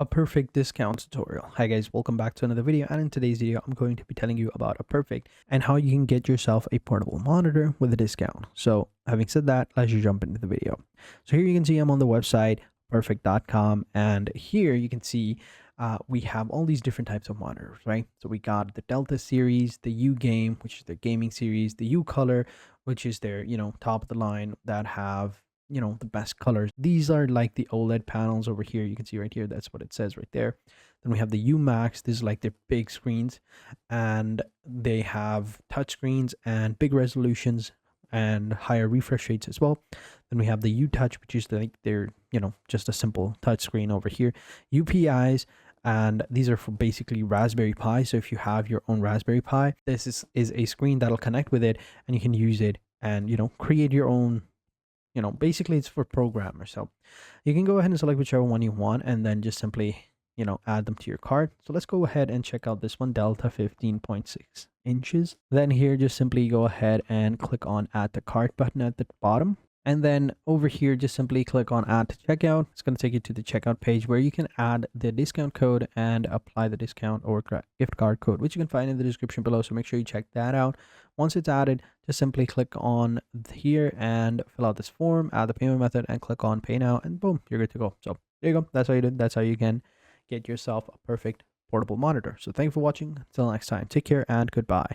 A perfect discount tutorial. Hi guys, welcome back to another video, and in today's video I'm going to be telling you about a perfect and how you can get yourself a portable monitor with a discount. So having said that, let's just jump into the video. So here you can see I'm on the website perfect.com, and here you can see we have all these different types of monitors, right? So we got the Delta series, the U game, which is their gaming series, the U color, which is their top of the line that have the best colors. These are like the OLED panels over here. You can see right here, that's what it says right there. Then we have the U Max. This is like their big screens, and they have touch screens and big resolutions and higher refresh rates as well. Then we have the U Touch, which is like their just a simple touch screen over here. UPIs, and these are for basically Raspberry Pi. So if you have your own Raspberry Pi, this is a screen that'll connect with it, and you can use it and create your own. Basically it's for programmers. So you can go ahead and select whichever one you want, and then just simply add them to your cart. So let's go ahead and check out this one, Delta 15.6 inches. Then here, just simply go ahead and click on add to cart button at the bottom. And then over here, just simply click on add to checkout. It's going to take you to the checkout page where you can add the discount code and apply the discount or gift card code, which you can find in the description below. So make sure you check that out. Once it's added, just simply click on here and fill out this form, add the payment method, and click on pay now, and boom, you're good to go. So there you go. That's how you do it. That's how you can get yourself a perfect portable monitor. So thank you for watching. Until next time, take care and goodbye.